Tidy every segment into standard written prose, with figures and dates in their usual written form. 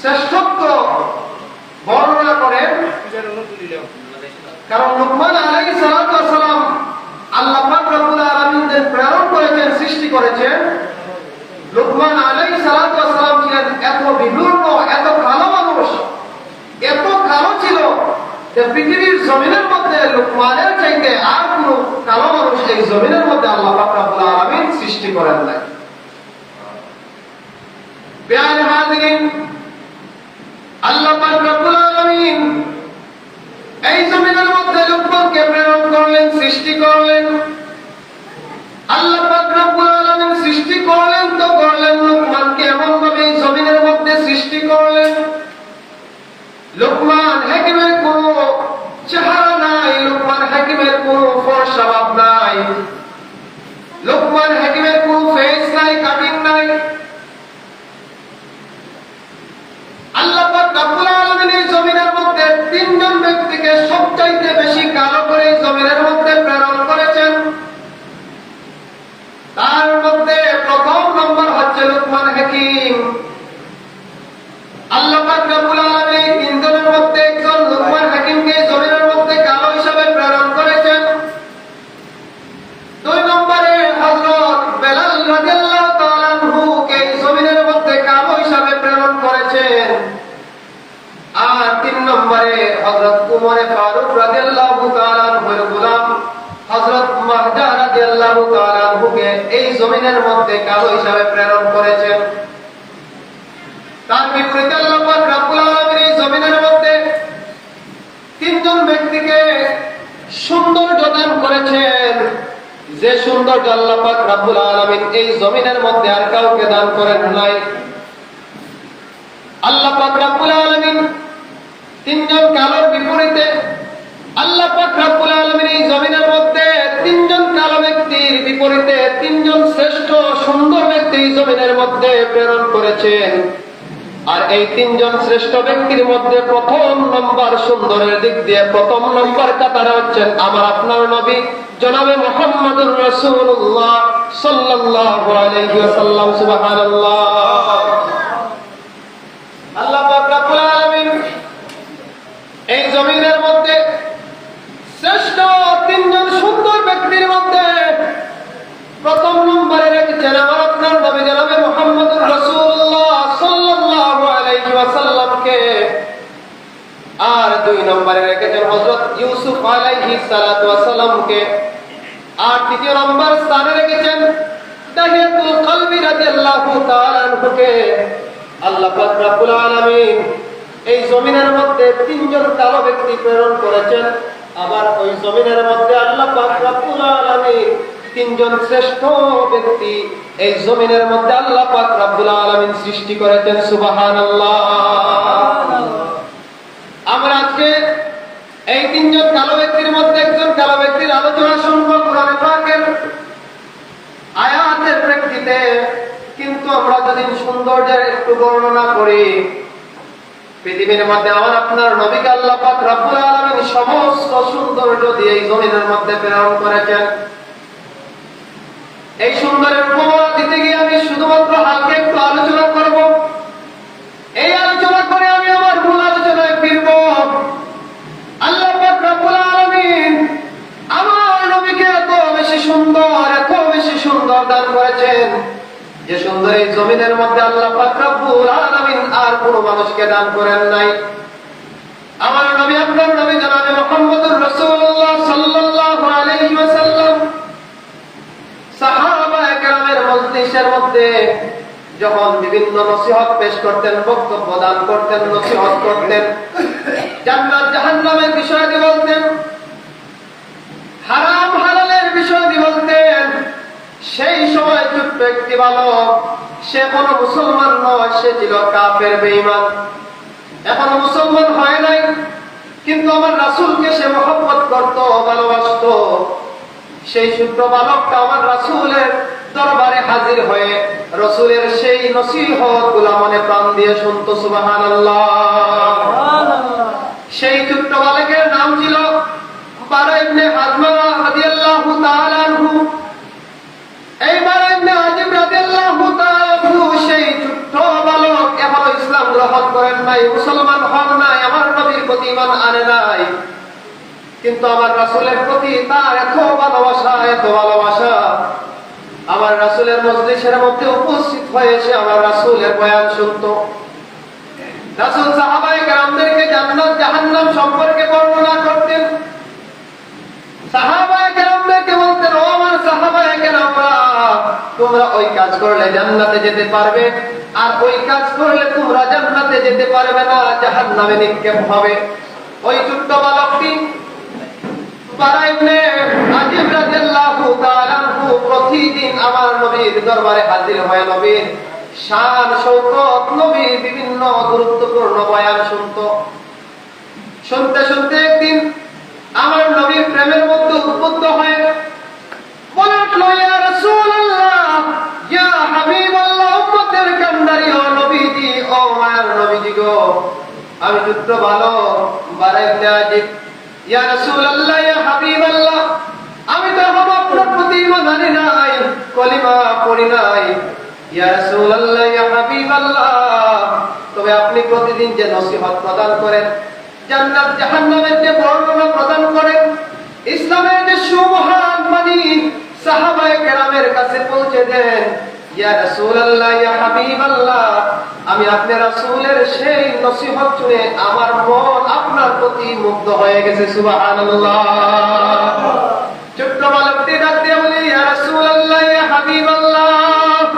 শ্রেষ্ঠত্ব বর্ণনা করেন। কারণ লুকমান আলাইহিস সালাতু ওয়াস সালাম আল্লাহ পাক রব্বুল আলামিনকে প্রেরণ করেছেন, সৃষ্টি করেছেন। লুকমান আলাইহিস সালাতু ওয়াস সালাম ছিলেন এত বিনূর্ণ, এত কালো মানুষ, এত কালো ছিল যে পৃথিবীর জমিনের মধ্যে লুকমানের চাইতে আর কোন কালো মানুষ এই জমিনের মধ্যে আল্লাহ পাক রব্বুল আলামিন সৃষ্টি করেন নাই। প্রিয় হাজিরিন, আল্লাহ পাক রব্বুল আলামিন এই জমিনের মধ্যে লুকমানকে প্রেরণ করলেন, সৃষ্টি করলেন। আল্লাহ পাক রব্বুল আলামিন সৃষ্টি করলেন তো করলেন, লুকমানকে এমন ভাবে এই জমিনের মধ্যে সৃষ্টি করলেন। লুকমান হাকিমের কোনো চেহারা নাই, লুকমান হাকিমের কোনো ফর্সা ভাব নাই, লুকমান হাকিমের কোনো ফেস নাই, কাটিং নাই। আল্লাহ পাক রব্বুল আলামিন এই জমিনের মধ্যে তিনজন ব্যক্তিকে সবচাইতে বেশি কালো করে এই জমিনের মধ্যে প্রেরণ করেছেন। তার মধ্যে প্রথম নম্বর হচ্ছে লুকমান হাকিম। আল্লাহ পাক রব্বুল আলামিন এই তিনজনের মধ্যে একজন লুকমান হাকিমকে জমিনের মধ্যে কালো হিসাবে প্রেরণ করেছেন। দুই নম্বরে হযরত বেলাল রাদিয়াল্লাহু তাআলা আনহুকে জমিনের মধ্যে কালো হিসাবে প্রেরণ করেছেন। আর তিন নম্বরে হযরত উমর ফারুক রাদিয়াল্লাহু তাআলা আনহুর গোলাম হযরত মাহদা রাদিয়াল্লাহু তাআলা আনহুকে এই জমিনের মধ্যে কালো হিসাবে প্রেরণ করেছেন। তার বিপরীতে আল্লাহ পাক রব্বুল আলামিন এই জমিনের মধ্যে তিনজন ব্যক্তিকে সৌন্দর্য দান করেছেন, যে সৌন্দর্য আল্লাহ পাক রব্বুল আলামিন এই জমিনের মধ্যে আর কাউকে দান করেন নাই। আল্লাহ পাক রব্বুল আলামিন তিনজন কালোর বিপরীতে আল্লাহ পাক রব্বুল আলামিন এই জমিনের মধ্যে তিনজন কালো ব্যক্তির বিপরীতে তিনজন শ্রেষ্ঠ সুন্দর ব্যক্তি এই জমিনের মধ্যে প্রেরণ করেছেন। আর এই তিনজন শ্রেষ্ঠ ব্যক্তির মধ্যে প্রথম নম্বর সুন্দরের দিক দিয়ে প্রথম নম্বর কাতারে হচ্ছেন আমার আপনার নবী জনাবে মুহাম্মদুর রাসূলুল্লাহ সাল্লাল্লাহু আলাইহি ওয়াসাল্লাম। সুবহানাল্লাহ। আল্লাহ পাক রব্বুল আলামিন এই জমিনের মধ্যে শ্রেষ্ঠ তিনজন সুন্দর ব্যক্তির মধ্যে প্রথম নম্বরে রেখেছেন আমার আপনার নবী জনাবে মুহাম্মদুর রাসূলুল্লাহ সাল্লাল্লাহু আলাইহি ওয়াসাল্লামকে। আর দুই নম্বরে রেখেছেন হযরত ইউসুফ আলাইহিস সালাতু ওয়াসালামকে। আর তৃতীয় নম্বর স্থানে রেখেছেন দাহিয়াতুল কলবি রাদিয়াল্লাহু তাআলা আনহুকে। আল্লাহ পাক রব্বুল আলামিন এই জমিনের মধ্যে তিনজন কালো ব্যক্তি প্রেরণ করেছেন। আবার ওই জমিনের মধ্যে আল্লাহ পাক রব্বুল আলামিন তিনজন শ্রেষ্ঠ ব্যক্তি এই জমিনের মধ্যে আল্লাহ পাক রব্বুল আলামিন সৃষ্টি করেছেন। সুবহানাল্লাহ। আমরা আজকে এই তিনজন কালো ব্যক্তির মধ্যে একজন কালো ব্যক্তির আলোচনা শুনব কোরআন পাকের আয়াতের প্রেক্ষিতে। কিন্তু আমরা যদি সৌন্দর্যের একটু বর্ণনা করি, পৃথিবীর মধ্যে আমার আপনার নবীকে আল্লাহ পাক রব্বুল আলামিন সমস্ত সৌন্দর্য দিয়ে এই জমিনের মধ্যে প্রেরণ করেছেন। এই সুন্দরের উপমা দিতে গিয়ে আমি শুধুমাত্র হালকা একটু আলোচনা করব। এই আলোচনা করে আমি আমার মূল আলোচনায় ফিরব। আল্লাহ পাক রব্বুল আলামিন আমার নবীকে এত বেশি সুন্দর দান করেছেন যে সুন্দর এই জমিনের মধ্যে আল্লাহ পাক রব্বুল আলামিন আর কোন মানুষকে দান করেন নাই। আমার নবী আপনার নবী জনাবে মুহাম্মদুর রাসূলুল্লাহ সাল্লাল্লাহু আলাইহি ওয়াসাল্লাম সাহাবায়ে কেরামের মজলিসের মধ্যে যখন বিভিন্ন নসিহত পেশ করতেন, বক্তব্য দান করতেন, নসিহত করতেন, জান্নাত জাহান্নামের বিষয়াদি বলতেন, হারাম হালালের বিষয়াদি বলতেন, সেই সময় ছোট্ট একটি বালক, সে কোনো মুসলমান নয়, সে ছিল কাফের বেঈমান, এখনো মুসলমান হয় নাই, কিন্তু আমার রাসূলকে সে মহব্বত করত, ভালোবাসত। সেই ছোট্ট বালকটা আমার রাসূলের দরবারে হাজির হয়ে রাসূলের সেই নসিহত গুলো মনে প্রাণ দিয়ে শুনতো। সুবহানাল্লাহ। সেই ছোট্ট বালকের নাম ছিল বারা ইবনে হাজমা রাদিয়াল্লাহু তাআলা আনহু। এই বারা ইবনে হাজম রাদিয়াল্লাহু তাআলা আনহু সেই ছোট্ট বালক এখনো ইসলাম গ্রহণ করেন নাই, মুসলমান হন নাই, আমার নবীর প্রতি ঈমান আনে নাই, কিন্তু আমার রাসূলের প্রতি তার এত ভালোবাসা, এত ভালোবাসা, আমার রাসূলের মজলিসের মধ্যে উপস্থিত হয়ে এসে আমার রাসূলের বয়ান শুনতো। রাসূল সাহাবায়ে কেরামদেরকে জান্নাত জাহান্নাম সম্পর্কে বর্ণনা করতেন। সাহাবায়ে কেরামদেরকে বলতেন, ও আমার সাহাবায়ে কেরামরা, তোমরা ওই কাজ করলে জান্নাতে যেতে পারবে, আর ওই কাজ করলে তোমরা জান্নাতে যেতে পারবে না, জাহান্নামে নিক্ষেপ হবে। ওই ছোট্ট বালকটি বারা ইবনে আযিব রাদিয়াল্লাহু তাআলা আনহু প্রতিদিন আমার নবীর দরবারে হাজির হয়ে নবীর শান শওকত, নবীর বিভিন্ন গুরুত্বপূর্ণ বয়ান শুনতো। শুনতে শুনতে একদিন আমার নবীর প্রেমের মধ্যে উদ্বুদ্ধ হয়ে বলে উঠলো, ইয়া রাসূলুল্লাহ, ইয়া হাবিবাল্লাহ, উম্মতের কান্ডারি ও নবীজি, ও মায়ার নবীজি গো, আমি ছোট্ট বালক বারা ইবনে আযিব, ইয়া রাসূলুল্লাহ, ইয়া হাবিবাল্লাহ, আমি তো আপনার প্রতি ঈমান আনি নাই, কলিমা পড়ি নাই, ইয়া রাসূলুল্লাহ, ইয়া হাবিবাল্লাহ, তবে আপনি প্রতিদিন যে নসিহত প্রদান করেন, জান্নাত জাহান্নামের যে বর্ণনা প্রদান করেন, ইসলামের যে সুমহান বাণী সাহাবায়ে কেরামের কাছে পৌঁছে দেন, ইয়া রাসূলুল্লাহ, ইয়া হাবিবাল্লাহ, আমি আপনার রাসূলের সেই নসিহত শুনে আমার মন আপনার প্রতি মুগ্ধ হয়ে গেছে। সুবহানাল্লাহ। ছোট্ট বালকটি ডাক দিয়ে বলে, ইয়া রাসূলুল্লাহ, ইয়া হাবিবাল্লাহ,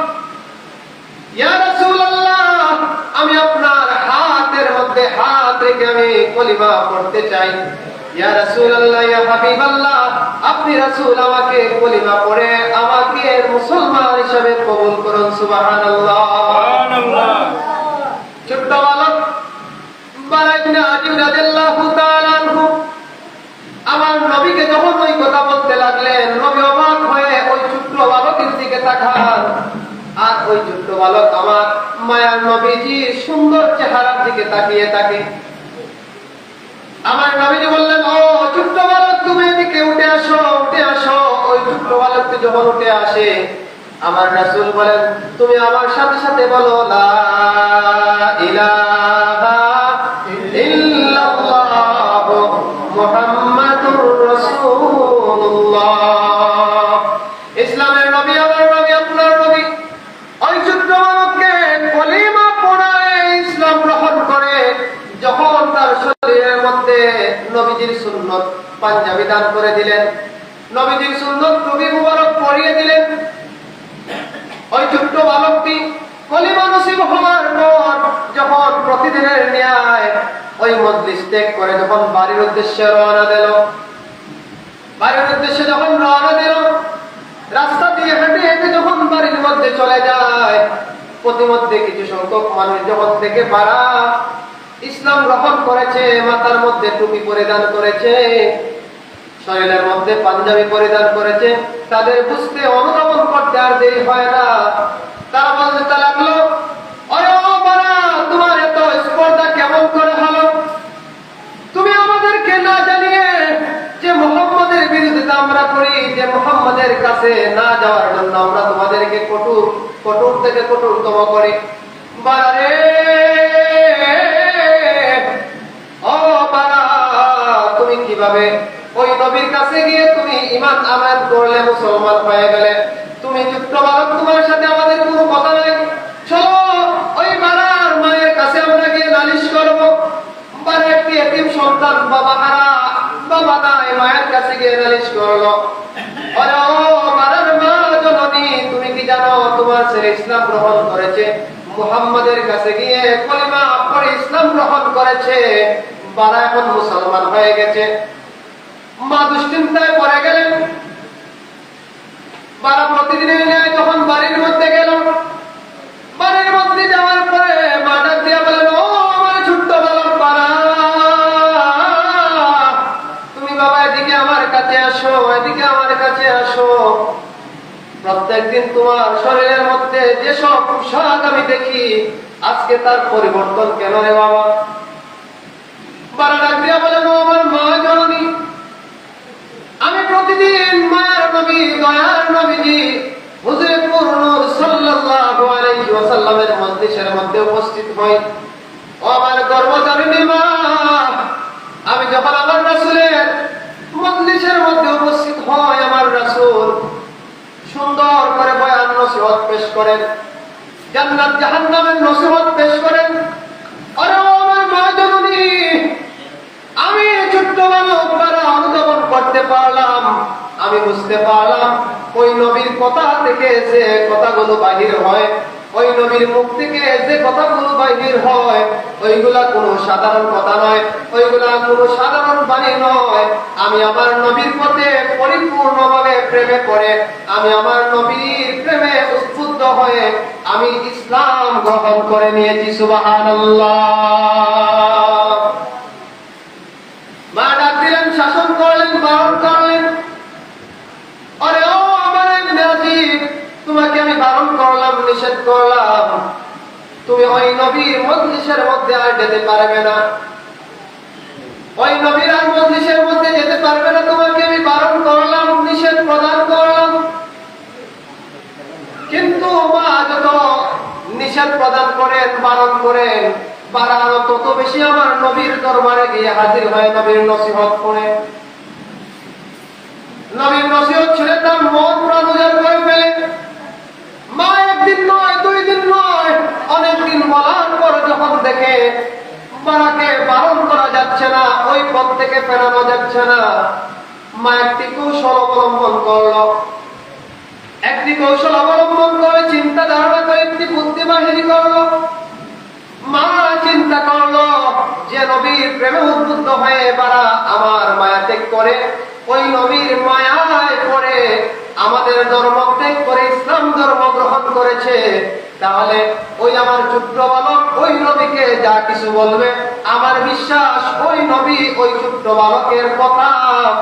ইয়া রাসূলুল্লাহ, আমি আপনার হাতের মধ্যে হাত রেখে আমি কলিমা পড়তে চাই। ইয়া রাসূলুল্লাহ, ইয়া হাবিবাল্লাহ, আপনি রাসূল, আমাকে কলিমা পড়ে আমাকে মুসলমান হিসেবে কবুল করুন। সুবহানাল্লাহ, সুবহানাল্লাহ। ছোট্ট বালক বারা ইবনে আযিব রাদিয়াল্লাহু তাআলা আনহু আমার নবীকে যখন ওই কথা বলতে লাগলেন, নবী অবাক হয়ে ওই ছোট্ট বালকের দিকে তাকান, আর ওই ছোট্ট বালক আমার মায়ার নবীজির সুন্দর চেহারার দিকে তাকিয়ে থাকে। আমার নবীজি বললেন, ও ছোট্ট বালক, তুমি এদিকে উঠে আসো, উঠে আসো। ওই ছোট্ট বালকটি যখন উঠে আসে, আমার রাসূল বলেন, তুমি আমার সাথে সাথে বলো, লা ইলাহা ইল্লাল্লাহ মুহাম্মাদুর রাসূলুল্লাহ। ইসলামের নবী, আমার নবী, আপনার নবী ওই ছোট্ট বালককে কলিমা পড়ায় ইসলাম গ্রহণ করে যখন তার শরীরের মধ্যে নবীজির সুন্নত পাঞ্জাবি দান করে দিলেন, নবীজির সুন্নত টুপি মুবারক পরিয়ে দিলেন, ওই ছোট্ট বালকটি কলিমা নসিব হওয়ার পর যখন প্রতিদিনের ন্যায় ওই মজলিস ত্যাগ করে যখন বাড়ির উদ্দেশ্যে রওনা দিল, বাড়ির উদ্দেশ্যে যখন রওনা দিল, রাস্তা দিয়ে হেঁটে হেঁটে যখন বাড়ির মধ্যে চলে যায়, প্রতিমধ্যে কিছু সংখ্যক মানুষ যখন থেকে পারা ইসলাম গ্রহণ করেছে, মাথার মধ্যে টুপি পরিধান করেছে, শরীরের মধ্যে পাঞ্জাবি পরিধান করেছে, তাদের বুঝতে অনুধাবন করতে আর দেরি হয় না। তারা বলতে লাগলো, ওরে ও বারা, তোমার এত স্পর্ধা কেমন করে হলো? তুমি আমাদেরকে না জানিয়ে যে মুহাম্মদের বিরোধিতা আমরা করি, যে মুহাম্মদের কাছে না যাওয়ার জন্য আমরা তোমাদেরকে কঠোর থেকে কঠোরতম করি। বারা রে, ও বারা, তুমি কিভাবে ওই নবীর কাছে গিয়ে তুমি ঈমান আনয়ন করলে, মুসলমান হয়ে গেলে? তুমি ছোট্ট বালক, তোমার সাথে আমাদের কোনো কথা নাই, চলো ওই বারার মায়ের কাছে আমরা গিয়ে নালিশ করবো। বারা একটি এতিম সন্তান, বাবা হারা, বাবা নাই, মায়ের কাছে গিয়ে নালিশ করলো। আরে ও বারার মা জননী, তুমি কি জানো তোমার ছেলে ইসলাম গ্রহণ করেছে, মুহাম্মাদের কাছে গিয়ে কলিমা পড়ে ইসলাম গ্রহণ করেছে, বারা এখন মুসলমান হয়ে গেছে। মা দুশ্চিন্তায় পড়ে গেলেন। বারা প্রতিদিনের ন্যায় যখন বাড়ির মধ্যে গেল, বাড়ির মধ্যে যাওয়ার পরে মা ডাক দিয়া বলেন, ও আমার ছোট্ট বালক বারা, তুমি বাবা এদিকে আমার কাছে আসো, এদিকে আমার কাছে আসো। প্রত্যেকদিন তোমার শরীরের মধ্যে যেসব পোশাক আমি দেখি, আজকে তার পরিবর্তন কেন রে বাবা? বারা ডাক দিয়া বলেন, ও আমার মা জননী, আমি প্রতিদিন মায়ের নবী, দয়ার নবীজি হুজুরে নূর সাল্লাল্লাহু আলাইহি ওয়াসাল্লামের মজলিসের মধ্যে উপস্থিত হই। ও আমার গর্ভধারিণী মা, আমি যখন আমার রাসূলের মজলিসের মধ্যে উপস্থিত হয়, আমার রাসূল সুন্দর করে বয়ান নসিহত পেশ করেন, জান্নাত জাহান্নামের নসিহত পেশ করেন। আরে ও আমার মা জননী, আমি ছোট্ট বালক দ্বারা অনুধাবন করতে পারলাম, আমি বুঝতে পারলাম ওই নবীর কথা থেকে যে কথাগুলো বাহির হয়, ওই নবীর মুখ থেকে যে কথাগুলো বাহির হয়, ওইগুলা কোনো সাধারণ কথা নয়, ওইগুলা কোনো সাধারণ বাণী নয়। আমি আমার নবীর পথে পরিপূর্ণভাবে প্রেমে পড়ে, আমি আমার নবীর প্রেমে উদ্বুদ্ধ হয়ে আমি ইসলাম গ্রহণ করে নিয়েছি। সুবহানাল্লাহ। মা ডাক দিলেন, শাসন করলেন, বারণ করলেন। আরে ও আমার মেয়াজি, তোমাকে আমি বারণ করলাম, নিষেধ করলাম, তুমি ওই নবীর মজলিসের মধ্যে আর যেতে পারবে না, ওই নবীর আর মজলিসের মধ্যে যেতে পারবে না। তোমাকে আমি বারণ করলাম, নিষেধ প্রদান করলাম, কিন্তু মা যত নিষেধ প্রদান করেন, বারণ করেন, বাড়ানো তত বেশি আমার নবীর দরবারে গিয়ে হাজির হয়ে নবীর নসিহত করে। নবীর নসিহত ছেড়ে তার মন প্রাণ উজাড় করে ফেলে। মা একদিন নয়, দুই দিন নয়, অনেকদিন বলার পর যখন দেখে মাকে বারণ করা যাচ্ছে না, ওই পথ থেকে ফেরানো যাচ্ছে না, মা একটি কৌশল অবলম্বন করলো। একটি কৌশল অবলম্বন করে, চিন্তা ধারণা করে একটি বুদ্ধি বাহির করলো। মা চিন্তা করলো যে নবীর প্রেমে উদ্বুদ্ধ হয়ে বারা আমার মায়া ত্যাগ করে, ওই নবীর মায়ায় পড়ে আমাদের ধর্ম ত্যাগ করে ইসলাম ধর্ম গ্রহণ করেছে, তাহলে ওই আমার ছোট্ট বালক ওই নবীকে যা কিছু বলবে, আমার বিশ্বাস ওই নবী ওই ছোট্ট বালকের কথা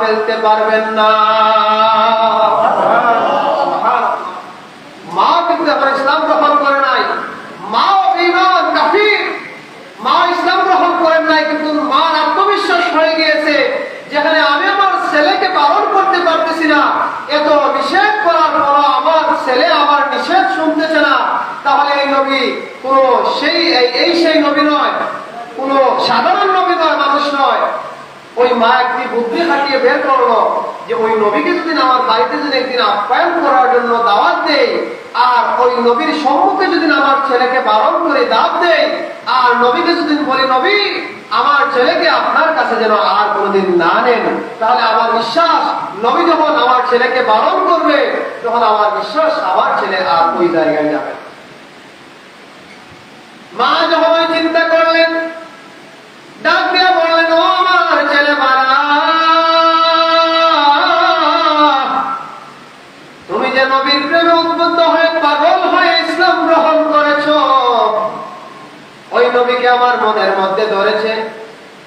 ফেলতে পারবেন না। মা কিন্তু এখন ইসলাম গ্রহণ করে নাই, মা ঈমান কাফির, মা ইসলাম গ্রহণ করেন নাই, কিন্তু মার আত্মবিশ্বাস হয়ে গিয়েছে, যেখানে আমি আমার ছেলেকে বারণ করতে পারতেছি না, এত নিষেধ করার পর আমার ছেলে আমার নিষেধ শুনতেছে না, তাহলে এই নবী কোন সেই নবী নয়, কোন সাধারণ নবী নয়, মানুষ নয়। ওই মা একটি বুদ্ধি খাটিয়ে বের করলো যে ওই নবীকে যদি আমার বাড়িতে যদি একদিন আপ্যায়ন করার জন্য দাওয়াত দেই, আর ওই নবীর সম্মুখে যদি আমার ছেলেকে বারণ করে দাওয়াত দেই, আর নবীকে যদি বলি নবী আমার ছেলেকে আপনার কাছে যেন আর কোনোদিন না নেন, তাহলে আমার বিশ্বাস নবী যখন আমার ছেলেকে বারণ করবে, তখন আমার বিশ্বাস আমার ছেলে আর ওই জায়গায় যাবে। মা যখন ওই চিন্তা করলেন, ডাক দিয়া বললেন, ও আমার ছেলে মারা, তুমি যে নবীর প্রেমে উদ্বুদ্ধ হয়ে পাগল হয়ে ইসলাম গ্রহণ করেছ, ওই নবীকে আমার মনের মধ্যে ধরেছে।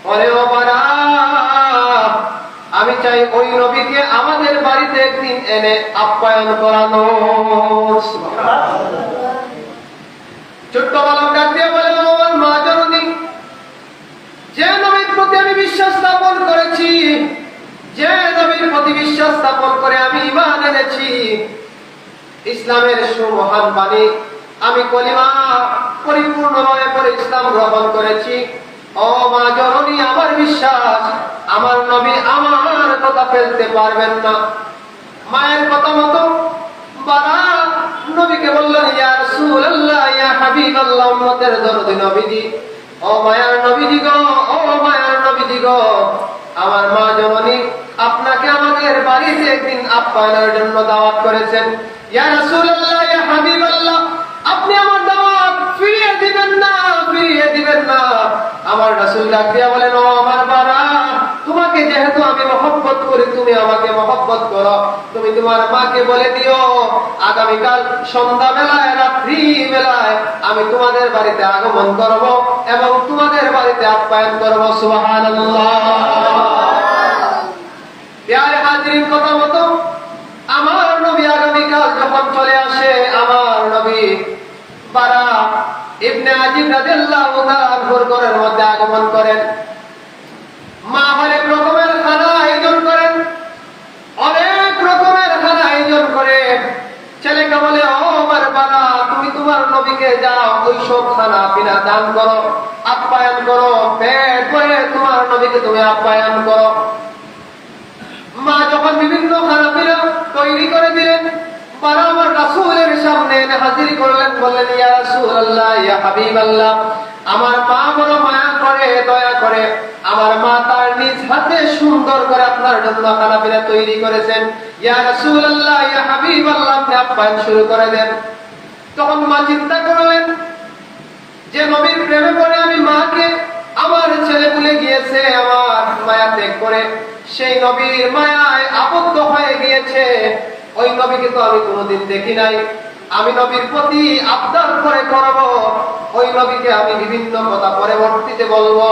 ওরে ও মারা, আমি চাই ওই নবীকে আমাদের বাড়িতে একদিন এনে আপ্যায়ন করানো। ছোট্ট বালক ডাক দিয়ে বলে, আমার মা জননী, যে নবীর প্রতি আমি বিশ্বাস স্থাপন করেছি, যে নবীর প্রতি বিশ্বাস স্থাপন করে আমি ঈমান এনেছি, ইসলামের সুমহান বাণী আমি কলিমা পরিপূর্ণভাবে পড়ে ইসলাম গ্রহণ করেছি, ও মা জননী, আমার বিশ্বাস আমার নবী আমার কথা ফেলতে পারবেন না। মায়ের কথা মতো বাবা নবীকে বললেন, ইয়া রাসূলুল্লাহ, ইয়া হাবিবাল্লাহ, উম্মতের দরদি নবীজি, ও মায়ার নবীজি গো, ও মায়ার নবীজি গো, আমার মা জননী আপনাকে আমাদের বাড়িতে একদিন আপ্যায়নের জন্য দাওয়াত করেছেন। ইয়া রাসূলুল্লাহ, ইয়া হাবিবাল্লাহ, আপনি আমার দাওয়াত ফিরিয়ে দিবেন না, ফিরিয়ে দিবেন না। আমার রাসূল ডাক দিয়া বলেন, ও আমার বাবা, তোমাকে যেহেতু আমি মহব্বত করি, তুমি আমাকে মহব্বত করো, তুমি তোমার মাকে বলে দিও আগামীকাল সন্ধ্যা বেলায়, রাত্রি বেলায় আমি তোমাদের বাড়িতে আগমন করব এবং তোমাদের বাড়িতে আপ্যায়ন করব। সুবহানাল্লাহ। প্রিয় হাজিরিন, কথা মতো আমার নবী আগামীকাল যখন চলে আসে, আমার নবী বারা ইবনে আজিব রাদিয়াল্লাহু তাআলা আনহুর ঘরের মধ্যে আগমন করেন। মা অনেক রকমের খানা আয়োজন করেন, অনেক রকমের খানা আয়োজন করে ছেলেকে বলে, ও আমার বাবা, তুমি তোমার নবীকে যাও ওই সব খানা পিনা দান করো, আপ্যায়ন করো, পেট ভরে তোমার নবীকে তুমি আপ্যায়ন করো। মা যখন বিভিন্ন খানাপিনা তৈরি করে দিলেন, বারা আমার রাসূলের সামনে এনে হাজির করলেন, বললেন ইয়া রাসূলুল্লাহ, ইয়া হাবিবাল্লাহ, আমার মা বড় মায়া করে, দয়া করে, আমার মা তার নিজ হাতে সুন্দর করে আপনার জন্য খানাপিনা তৈরি করেছেন। ইয়া রাসূলুল্লাহ, ইয়া হাবিবাল্লাহ, আপনি আপ্যায়ন শুরু করে দেন। তখন মা চিন্তা করলেন যে নবীর প্রেমে পড়ে আমি মাকে আমার ছেলে ভুলে গিয়েছে, আমার মায়া ত্যাগ করে সেই নবীর মায়ায় আবদ্ধ হয়ে গিয়েছে। ওই নবীকে তো আমি কোনোদিন দেখি নাই, আমি নবীর প্রতি আবদার করে করব, ওই নবীকে আমি বিভিন্ন কথা পরবর্তীতে বলবো,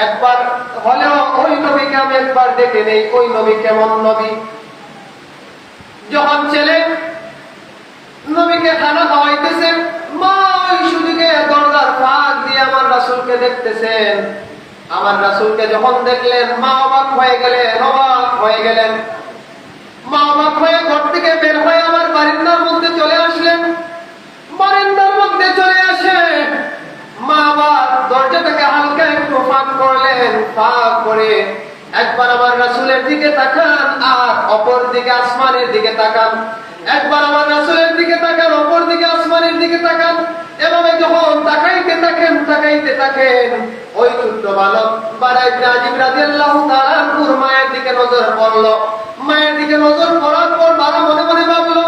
একবার হলেও ওই নবীকে আমি একবার দেখে নেই, ওই নবী কেমন নবী। যখন ছেলে নবীকে খানা খাওয়াইতেছেন, মা ওই সুযোগে দরজার ফাঁক দিয়ে আমার রাসূলকে দেখতেছেন। আমার রাসূলকে যখন দেখলেন, মা অবাক হয়ে গেলেন, অবাক হয়ে গেলেন। মা অবাক হয়ে ঘর থেকে বের হয়ে আমার বারান্দার মধ্যে চলে আসলেন। বারান্দার মধ্যে চলে আসে মা আবার দরজাটাকে হালকা একটু ফাঁক করলেন, ফাঁক করে একবার আমার রাসূলের দিকে তাকান আর অপর দিকে আসমানের দিকে তাকান, একবার আমার রাসূলের দিকে তাকান, অপর দিকে আসমানের দিকে তাকান। এভাবে যখন তাকাইতে থাকেন, তাকাইতে থাকেন, ওই ছোট্ট বালক বারা ইবনে আজিব রাদিয়াল্লাহু তাআলা আনহুর মায়ের দিকে নজর পড়ল। মায়ের দিকে নজর পড়ার পর বারা মনে মনে ভাবলো,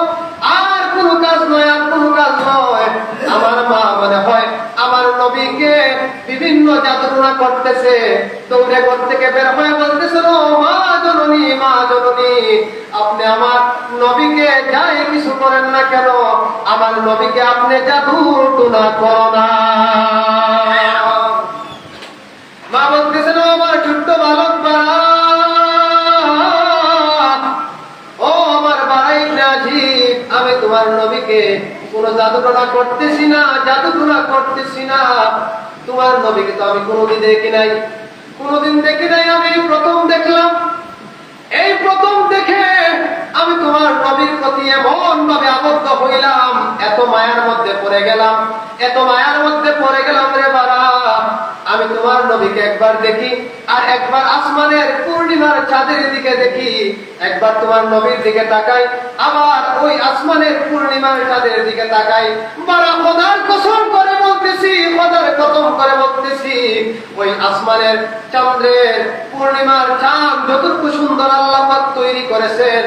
আর কোনো কাজ নয়, আর কোনো কাজ নয়, আমার মা মনে হয় আমার নবীকে বিভিন্ন জাদুটোনা করতেছে। দৌড়ে ঘর থেকে বের হয়ে বলতেছিল, মা জননী, মা জননী, আপনি আমার নবীকে যাই কিছু করেন না কেন, আমার নবীকে আপনি জাদুটোনা করো না। মা বলতেছিল, আমার ছোট্ট বালক বারা, ও আমার বারা ইবনে আজিব, আমি তোমার নবীকে কোন জাদুটোনা করতেছি না, জাদুটোনা করতেছি না। তোমার নবীকে তো আমি কোনোদিন দেখি নাই, কোনোদিন দেখি নাই, আমি প্রথম দেখলাম। এই প্রথম দেখে আমি তোমার নবীর প্রতি এমন ভাবে আবদ্ধ হইলাম, এত মায়ার মধ্যে পড়ে গেলাম, এত মায়ার মধ্যে পড়ে গেলাম রে বারা, আমি তোমার নবীকে একবার দেখি আর একবার আসমানের পূর্ণিমার চাঁদের দিকে দেখি, একবার তোমার নবীর দিকে তাকাই, আবার ওই আসমানের পূর্ণিমার চাঁদের দিকে তাকাই। বারা খোদার কসম করে বলতেছি, খোদার কসম করে বলতেছি, ওই আসমানের চন্দ্রের পূর্ণিমার চাঁদ যতটুকু সুন্দর আল্লাহ পাক তৈরি করেছেন,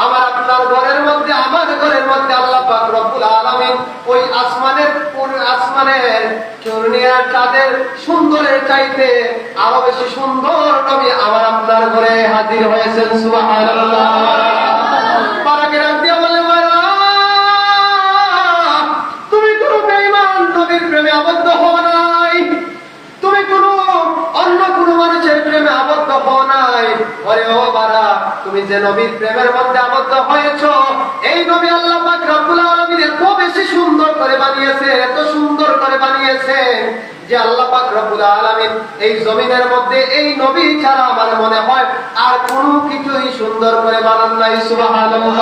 আমার আপনার ঘরের মধ্যে, আমার ঘরের মধ্যে আল্লাহ পাক রব্বুল আলামিন ওই আসমানের পূর্ণিমার চাঁদের সুন্দরের চাইতে আরো বেশি সুন্দর নবী আমার আপনার ঘরে হাজির হয়েছেন। সুবহানাল্লাহ। বারাকে রাখ দিয়া বলে, তুমি কোনো বেঈমান নবীর প্রেমে আবদ্ধ হও নাই, তুমি কোনো অন্য কোনো মানুষের প্রেমে আবদ্ধ হও নাই। ওরে ও বারা, তুমি যে নবীর প্রেমের মধ্যে আবদ্ধ হয়েছো, এই নবী আল্লাহ পাক রব্বুল আলামিন এত বেশি সুন্দর করে বানিয়েছে, এত সুন্দর করে বানিয়েছে যে আল্লাহ পাক রব্বুল আলামিন এই জমিনের মধ্যে এই নবী ছাড়া আমার মনে হয় আর কোনো কিছুই সুন্দর করে বানান নাই। সুবহানাল্লাহ।